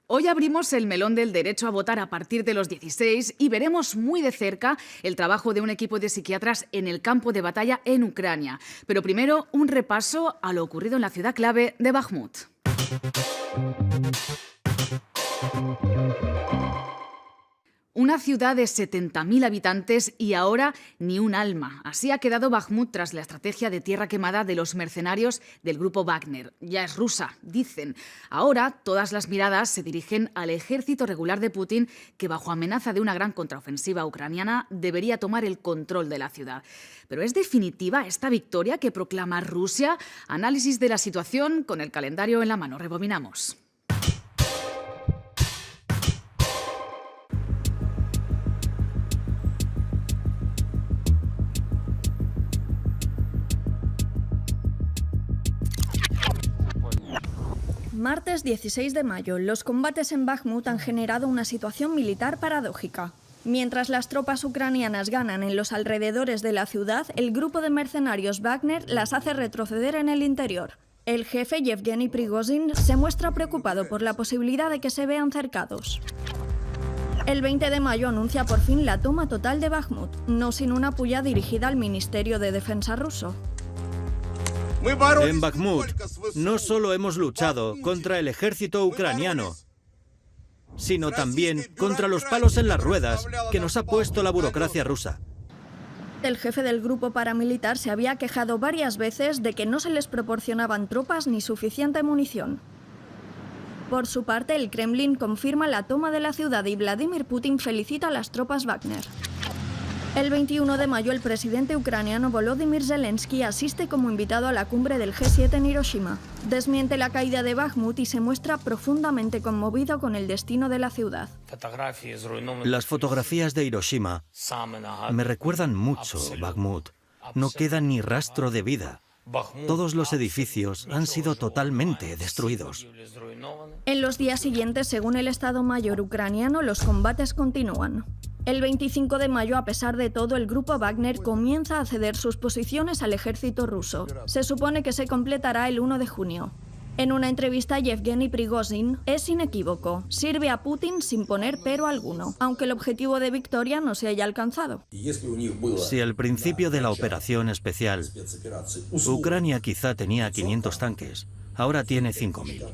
Hoy abrimos el melón del derecho a votar a partir de los 16 y veremos muy de cerca el trabajo de un equipo de psiquiatras en el campo de batalla en Ucrania. Pero primero, un repaso a lo ocurrido en la ciudad clave de Bakhmut. Una ciudad de 70.000 habitantes y ahora ni un alma. Así ha quedado Bakhmut tras la estrategia de tierra quemada de los mercenarios del grupo Wagner. Ya es rusa, dicen. Ahora todas las miradas se dirigen al ejército regular de Putin, que bajo amenaza de una gran contraofensiva ucraniana debería tomar el control de la ciudad. ¿Pero es definitiva esta victoria que proclama Rusia? Análisis de la situación con el calendario en la mano. Rebobinamos. Martes 16 de mayo, los combates en Bakhmut han generado una situación militar paradójica. Mientras las tropas ucranianas ganan en los alrededores de la ciudad, el grupo de mercenarios Wagner las hace retroceder en el interior. El jefe, Yevgeny Prigozhin, se muestra preocupado por la posibilidad de que se vean cercados. El 20 de mayo anuncia por fin la toma total de Bakhmut, no sin una puya dirigida al Ministerio de Defensa ruso. En Bakhmut no solo hemos luchado contra el ejército ucraniano, sino también contra los palos en las ruedas que nos ha puesto la burocracia rusa. El jefe del grupo paramilitar se había quejado varias veces de que no se les proporcionaban tropas ni suficiente munición. Por su parte, el Kremlin confirma la toma de la ciudad y Vladimir Putin felicita a las tropas Wagner. El 21 de mayo, el presidente ucraniano Volodymyr Zelensky asiste como invitado a la cumbre del G7 en Hiroshima. Desmiente la caída de Bakhmut y se muestra profundamente conmovido con el destino de la ciudad. Las fotografías de Hiroshima me recuerdan mucho Bakhmut. No queda ni rastro de vida. Todos los edificios han sido totalmente destruidos. En los días siguientes, según el Estado Mayor ucraniano, los combates continúan. El 25 de mayo, a pesar de todo, el grupo Wagner comienza a ceder sus posiciones al ejército ruso. Se supone que se completará el 1 de junio. En una entrevista, Yevgeny Prigozhin es inequívoco. Sirve a Putin sin poner pero alguno, aunque el objetivo de victoria no se haya alcanzado. Si al principio de la operación especial, Ucrania quizá tenía 500 tanques, ahora tiene 5.000.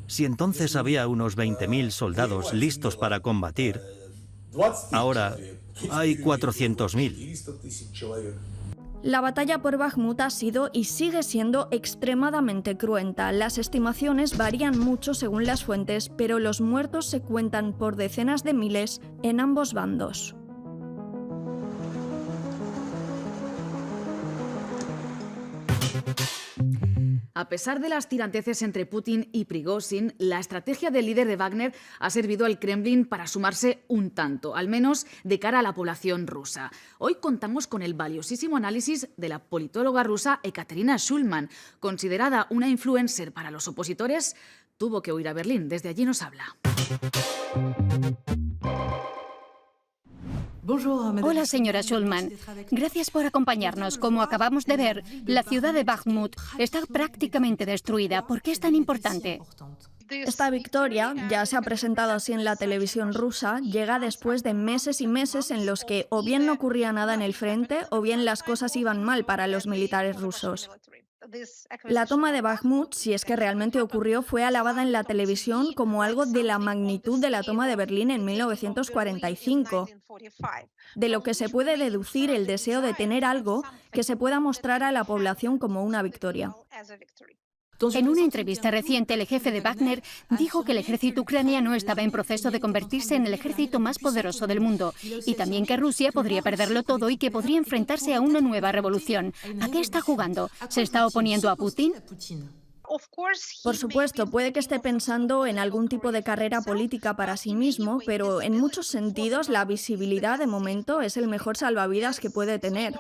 Si entonces había unos 20.000 soldados listos para combatir, ahora hay 400.000. La batalla por Bakhmut ha sido y sigue siendo extremadamente cruenta. Las estimaciones varían mucho según las fuentes, pero los muertos se cuentan por decenas de miles en ambos bandos. A pesar de las tiranteces entre Putin y Prigozhin, la estrategia del líder de Wagner ha servido al Kremlin para sumarse un tanto, al menos de cara a la población rusa. Hoy contamos con el valiosísimo análisis de la politóloga rusa Ekaterina Shulman. Considerada una influencer para los opositores, tuvo que huir a Berlín. Desde allí nos habla. Hola, señora Shulman. Gracias por acompañarnos. Como acabamos de ver, la ciudad de Bakhmut está prácticamente destruida. ¿Por qué es tan importante? Esta victoria, ya se ha presentado así en la televisión rusa, llega después de meses y meses en los que o bien no ocurría nada en el frente o bien las cosas iban mal para los militares rusos. La toma de Bakhmut, si es que realmente ocurrió, fue alabada en la televisión como algo de la magnitud de la toma de Berlín en 1945, de lo que se puede deducir el deseo de tener algo que se pueda mostrar a la población como una victoria. En una entrevista reciente, el jefe de Wagner dijo que el ejército ucraniano estaba en proceso de convertirse en el ejército más poderoso del mundo y también que Rusia podría perderlo todo y que podría enfrentarse a una nueva revolución. ¿A qué está jugando? ¿Se está oponiendo a Putin? Por supuesto, puede que esté pensando en algún tipo de carrera política para sí mismo, pero en muchos sentidos la visibilidad de momento es el mejor salvavidas que puede tener.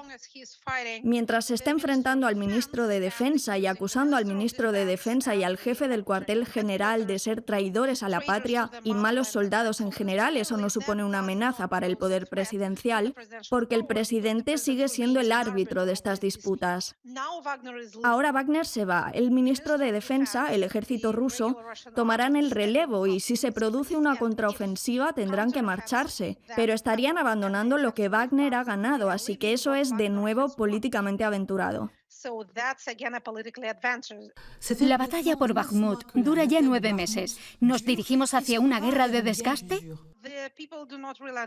Mientras se está enfrentando al ministro de Defensa y acusando al ministro de Defensa y al jefe del cuartel general de ser traidores a la patria y malos soldados en general, eso no supone una amenaza para el poder presidencial, porque el presidente sigue siendo el árbitro de estas disputas. Ahora Wagner se va, el ministro de Defensa, el ejército ruso, tomarán el relevo y si se produce una contraofensiva tendrán que marcharse, pero estarían abandonando lo que Wagner ha ganado, así que eso es de nuevo políticamente aventurado. La batalla por Bakhmut dura ya 9 meses. ¿Nos dirigimos hacia una guerra de desgaste?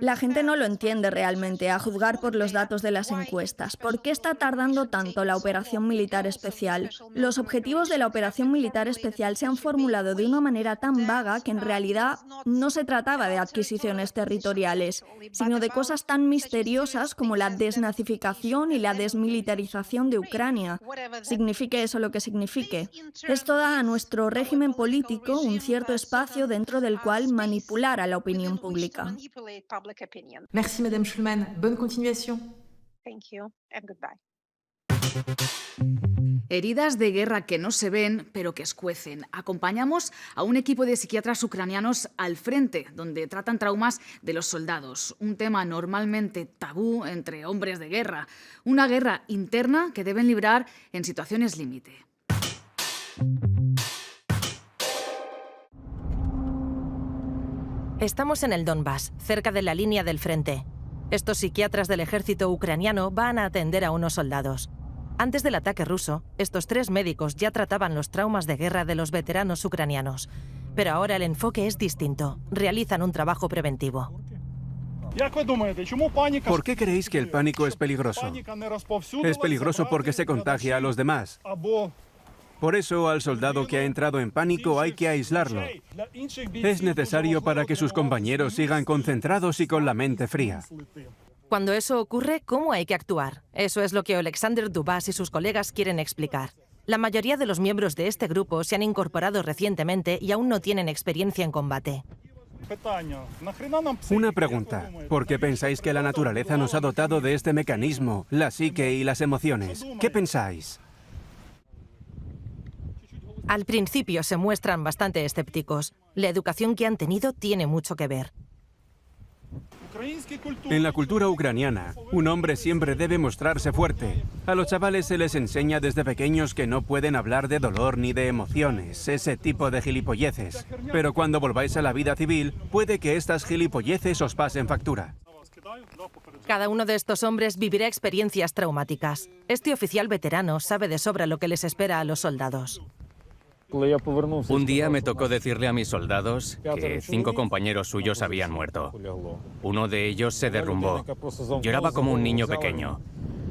La gente no lo entiende realmente, a juzgar por los datos de las encuestas. ¿Por qué está tardando tanto la operación militar especial? Los objetivos de la operación militar especial se han formulado de una manera tan vaga que en realidad no se trataba de adquisiciones territoriales, sino de cosas tan misteriosas como la desnazificación y la desmilitarización de Ucrania. Signifique eso lo que signifique. Esto da a nuestro régimen político un cierto espacio dentro del cual manipular a la opinión pública. Merci, Madame Schulman. Bonne continuation. Heridas de guerra que no se ven, pero que escuecen. Acompañamos a un equipo de psiquiatras ucranianos al frente, donde tratan traumas de los soldados. Un tema normalmente tabú entre hombres de guerra. Una guerra interna que deben librar en situaciones límite. Estamos en el Donbass, cerca de la línea del frente. Estos psiquiatras del ejército ucraniano van a atender a unos soldados. Antes del ataque ruso, estos 3 médicos ya trataban los traumas de guerra de los veteranos ucranianos. Pero ahora el enfoque es distinto. Realizan un trabajo preventivo. ¿Por qué creéis que el pánico es peligroso? Es peligroso porque se contagia a los demás. Por eso, al soldado que ha entrado en pánico hay que aislarlo. Es necesario para que sus compañeros sigan concentrados y con la mente fría. Cuando eso ocurre, ¿cómo hay que actuar? Eso es lo que Oleksandr Dubas y sus colegas quieren explicar. La mayoría de los miembros de este grupo se han incorporado recientemente y aún no tienen experiencia en combate. Una pregunta. ¿Por qué pensáis que la naturaleza nos ha dotado de este mecanismo, la psique y las emociones? ¿Qué pensáis? Al principio se muestran bastante escépticos. La educación que han tenido tiene mucho que ver. En la cultura ucraniana, un hombre siempre debe mostrarse fuerte. A los chavales se les enseña desde pequeños que no pueden hablar de dolor ni de emociones, ese tipo de gilipolleces. Pero cuando volváis a la vida civil, puede que estas gilipolleces os pasen factura. Cada uno de estos hombres vivirá experiencias traumáticas. Este oficial veterano sabe de sobra lo que les espera a los soldados. Un día me tocó decirle a mis soldados que 5 compañeros suyos habían muerto. Uno de ellos se derrumbó. Lloraba como un niño pequeño.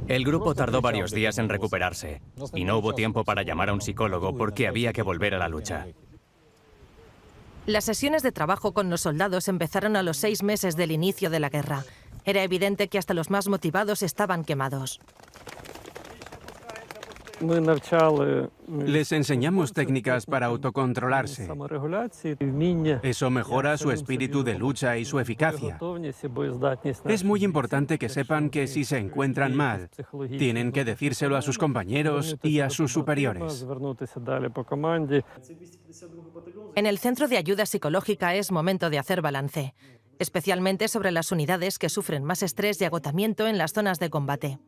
El grupo tardó varios días en recuperarse y no hubo tiempo para llamar a un psicólogo porque había que volver a la lucha. Las sesiones de trabajo con los soldados empezaron a los 6 meses del inicio de la guerra. Era evidente que hasta los más motivados estaban quemados. Les enseñamos técnicas para autocontrolarse. Eso mejora su espíritu de lucha y su eficacia. Es muy importante que sepan que si se encuentran mal, tienen que decírselo a sus compañeros y a sus superiores. En el Centro de Ayuda Psicológica es momento de hacer balance, especialmente sobre las unidades que sufren más estrés y agotamiento en las zonas de combate.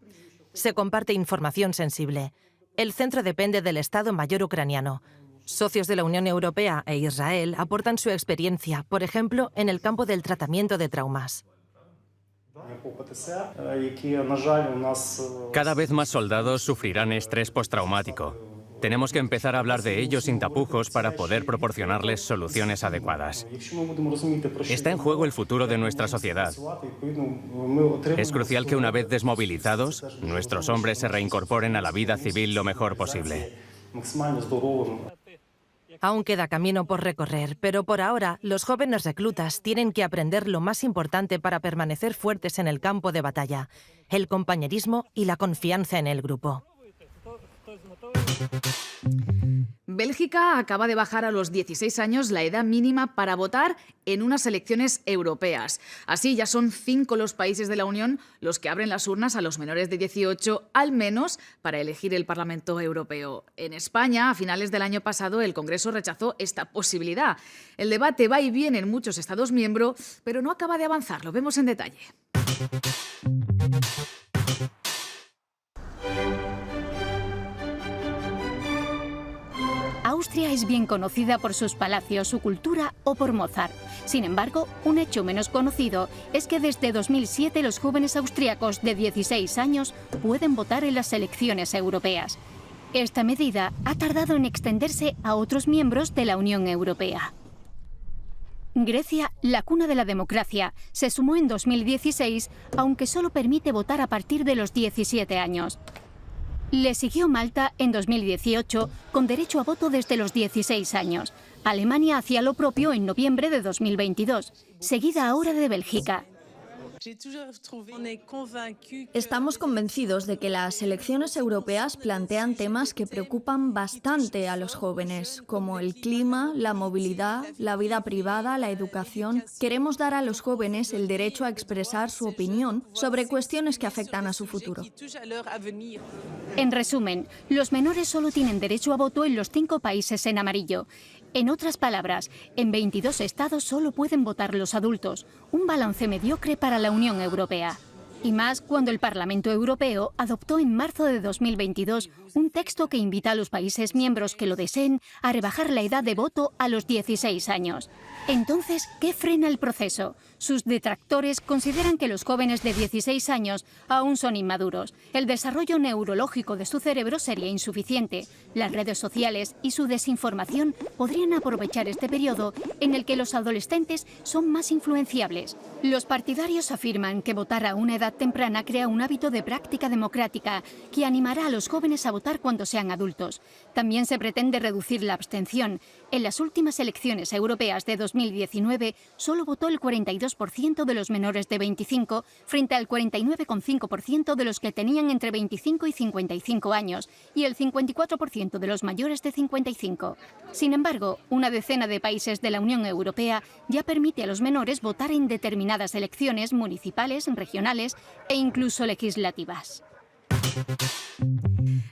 Se comparte información sensible. El centro depende del Estado Mayor ucraniano. Socios de la Unión Europea e Israel aportan su experiencia, por ejemplo, en el campo del tratamiento de traumas. Cada vez más soldados sufrirán estrés postraumático. Tenemos que empezar a hablar de ello sin tapujos para poder proporcionarles soluciones adecuadas. Está en juego el futuro de nuestra sociedad. Es crucial que una vez desmovilizados, nuestros hombres se reincorporen a la vida civil lo mejor posible. Aún queda camino por recorrer, pero por ahora los jóvenes reclutas tienen que aprender lo más importante para permanecer fuertes en el campo de batalla: el compañerismo y la confianza en el grupo. Bélgica acaba de bajar a los 16 años la edad mínima para votar en unas elecciones europeas. Así ya son 5 los países de la Unión los que abren las urnas a los menores de 18 al menos para elegir el Parlamento Europeo. En España, a finales del año pasado, el Congreso rechazó esta posibilidad. El debate va y viene en muchos Estados miembros, pero no acaba de avanzar. Lo vemos en detalle. Austria es bien conocida por sus palacios, su cultura o por Mozart. Sin embargo, un hecho menos conocido es que desde 2007 los jóvenes austríacos de 16 años pueden votar en las elecciones europeas. Esta medida ha tardado en extenderse a otros miembros de la Unión Europea. Grecia, la cuna de la democracia, se sumó en 2016, aunque solo permite votar a partir de los 17 años. Le siguió Malta en 2018, con derecho a voto desde los 16 años. Alemania hacía lo propio en noviembre de 2022, seguida ahora de Bélgica. Estamos convencidos de que las elecciones europeas plantean temas que preocupan bastante a los jóvenes, como el clima, la movilidad, la vida privada, la educación. Queremos dar a los jóvenes el derecho a expresar su opinión sobre cuestiones que afectan a su futuro. En resumen, los menores solo tienen derecho a voto en los 5 países en amarillo. En otras palabras, en 22 estados solo pueden votar los adultos, un balance mediocre para la Unión Europea. Y más cuando el Parlamento Europeo adoptó en marzo de 2022 un texto que invita a los países miembros que lo deseen a rebajar la edad de voto a los 16 años. Entonces, ¿qué frena el proceso? Sus detractores consideran que los jóvenes de 16 años aún son inmaduros. El desarrollo neurológico de su cerebro sería insuficiente. Las redes sociales y su desinformación podrían aprovechar este periodo en el que los adolescentes son más influenciables. Los partidarios afirman que votar a una edad temprana crea un hábito de práctica democrática que animará a los jóvenes a votar cuando sean adultos. También se pretende reducir la abstención. En las últimas elecciones europeas de 2019 solo votó el 42% de los menores de 25 frente al 49,5% de los que tenían entre 25 y 55 años y el 54% de los mayores de 55. Sin embargo, una decena de países de la Unión Europea ya permite a los menores votar en determinadas elecciones municipales, regionales e incluso legislativas.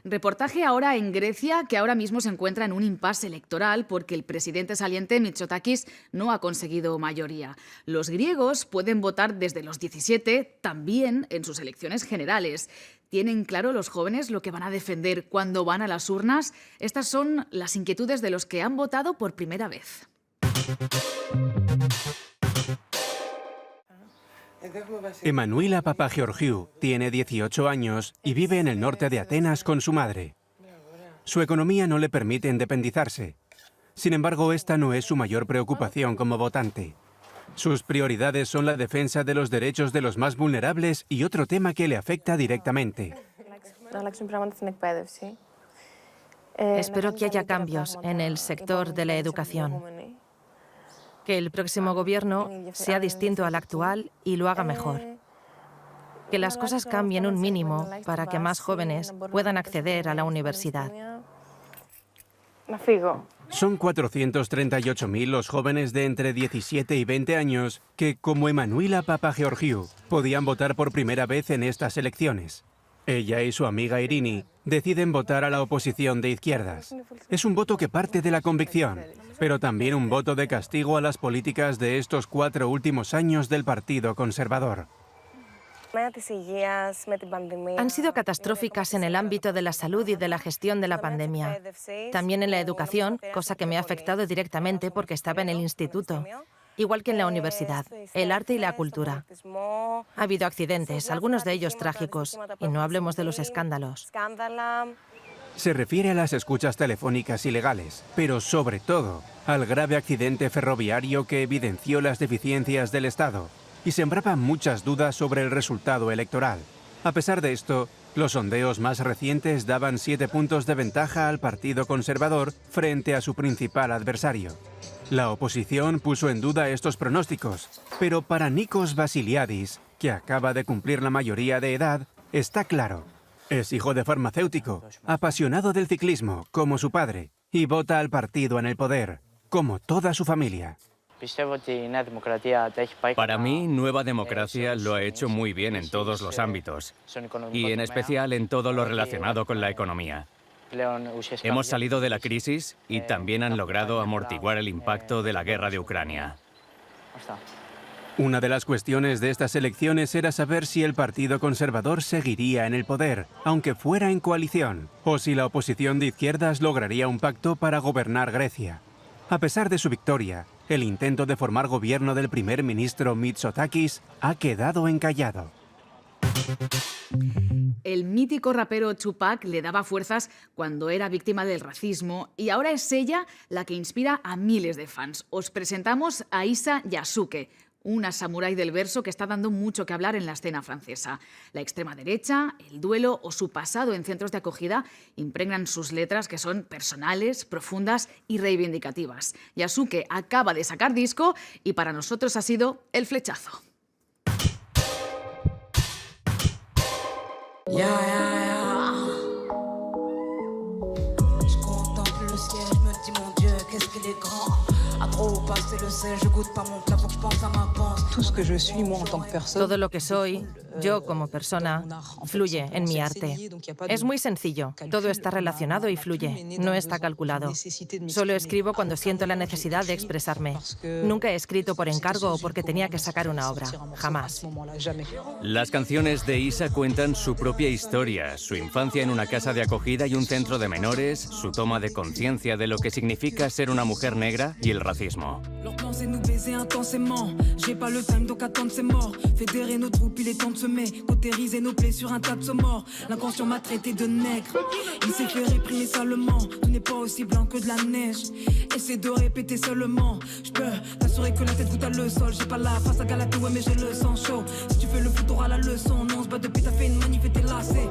Reportaje ahora en Grecia, que ahora mismo se encuentra en un impasse electoral porque el presidente saliente Mitsotakis no ha conseguido mayoría. Los griegos pueden votar desde los 17, también en sus elecciones generales. ¿Tienen claro los jóvenes lo que van a defender cuando van a las urnas? Estas son las inquietudes de los que han votado por primera vez. Emanuila Papageorgiou tiene 18 años y vive en el norte de Atenas con su madre. Su economía no le permite independizarse. Sin embargo, esta no es su mayor preocupación como votante. Sus prioridades son la defensa de los derechos de los más vulnerables y otro tema que le afecta directamente. Espero que haya cambios en el sector de la educación. Que el próximo gobierno sea distinto al actual y lo haga mejor. Que las cosas cambien un mínimo para que más jóvenes puedan acceder a la universidad. Son 438.000 los jóvenes de entre 17 y 20 años que, como Emanuila Papageorgiou, podían votar por primera vez en estas elecciones. Ella y su amiga Irini deciden votar a la oposición de izquierdas. Es un voto que parte de la convicción, pero también un voto de castigo a las políticas de estos 4 últimos años del Partido Conservador. Han sido catastróficas en el ámbito de la salud y de la gestión de la pandemia. También en la educación, cosa que me ha afectado directamente porque estaba en el instituto. Igual que en la universidad, el arte y la cultura. Ha habido accidentes, algunos de ellos trágicos, y no hablemos de los escándalos. Se refiere a las escuchas telefónicas ilegales, pero sobre todo al grave accidente ferroviario que evidenció las deficiencias del Estado y sembraba muchas dudas sobre el resultado electoral. A pesar de esto, los sondeos más recientes daban 7 puntos de ventaja al Partido Conservador frente a su principal adversario. La oposición puso en duda estos pronósticos, pero para Nikos Vasiliadis, que acaba de cumplir la mayoría de edad, está claro. Es hijo de farmacéutico, apasionado del ciclismo, como su padre, y vota al partido en el poder, como toda su familia. Para mí, Nueva Democracia lo ha hecho muy bien en todos los ámbitos, y en especial en todo lo relacionado con la economía. Hemos salido de la crisis y también han logrado amortiguar el impacto de la guerra de Ucrania. Una de las cuestiones de estas elecciones era saber si el Partido Conservador seguiría en el poder, aunque fuera en coalición, o si la oposición de izquierdas lograría un pacto para gobernar Grecia. A pesar de su victoria, el intento de formar gobierno del primer ministro Mitsotakis ha quedado encallado. El mítico rapero Tupac le daba fuerzas cuando era víctima del racismo y ahora es ella la que inspira a miles de fans. Os presentamos a Issa Yasuke, una samurái del verso que está dando mucho que hablar en la escena francesa. La extrema derecha, el duelo o su pasado en centros de acogida impregnan sus letras, que son personales, profundas y reivindicativas. Yasuke acaba de sacar disco y para nosotros ha sido el flechazo. Yeah, yeah, yeah. Je contemple le ciel, je me dis mon Dieu, qu'est-ce qu'il est grand. À trop passer le sel, je goûte pas mon plat, faut que je pense à ma panse. Tout ce que je suis, moi, en tant que personne. Todo lo que soy, yo como persona, fluye en mi arte. Es muy sencillo, todo está relacionado y fluye, no está calculado. Solo escribo cuando siento la necesidad de expresarme. Nunca he escrito por encargo o porque tenía que sacar una obra, jamás. Las canciones de Issa cuentan su propia historia, su infancia en una casa de acogida y un centro de menores, su toma de conciencia de lo que significa ser una mujer negra y el racismo. Leur plan c'est nous baiser intensément. J'ai pas le time donc attendre c'est mort. Fédérer nos troupes, il est temps de semer. Cautériser nos plaies sur un tas de morts. L'inconscient m'a traité de nègre. Il s'est fait réprimer salement. Tout n'est pas aussi blanc que de la neige. Essaie de répéter seulement. Je peux t'assurer que la tête goûte à le sol. J'ai pas la face à Galatée, ouais mais j'ai le sang chaud. Si tu fais le foot t'auras la leçon. Non on se bat depuis t'as fait une manif et t'es lassé.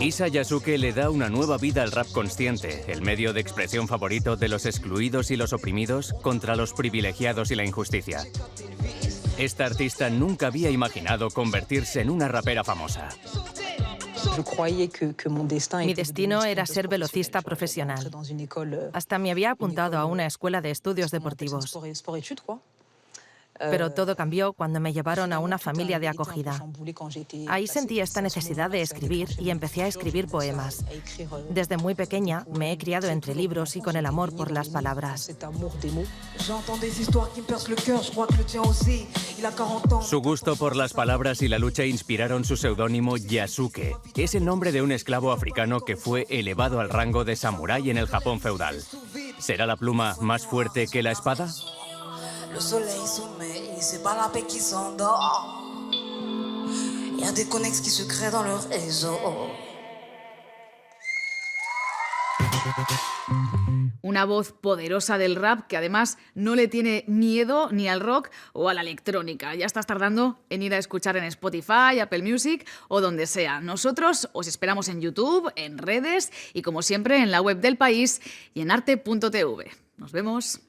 Issa Yasuke le da una nueva vida al rap consciente, el medio de expresión favorito de los excluidos y los oprimidos contra los privilegiados y la injusticia. Esta artista nunca había imaginado convertirse en una rapera famosa. Mi destino era ser velocista profesional. Hasta me había apuntado a una escuela de estudios deportivos. Pero todo cambió cuando me llevaron a una familia de acogida. Ahí sentí esta necesidad de escribir y empecé a escribir poemas. Desde muy pequeña me he criado entre libros y con el amor por las palabras. Su gusto por las palabras y la lucha inspiraron su seudónimo Yasuke. Es el nombre de un esclavo africano que fue elevado al rango de samurái en el Japón feudal. ¿Será la pluma más fuerte que la espada? Le soleil sommeille, c'est pas la paix qui s'endort. Y a des connexes qui se créent dans le réseau. Una voz poderosa del rap que además no le tiene miedo ni al rock o a la electrónica. Ya estás tardando en ir a escuchar en Spotify, Apple Music o donde sea. Nosotros os esperamos en YouTube, en redes y como siempre en la web del País y en arte.tv. Nos vemos.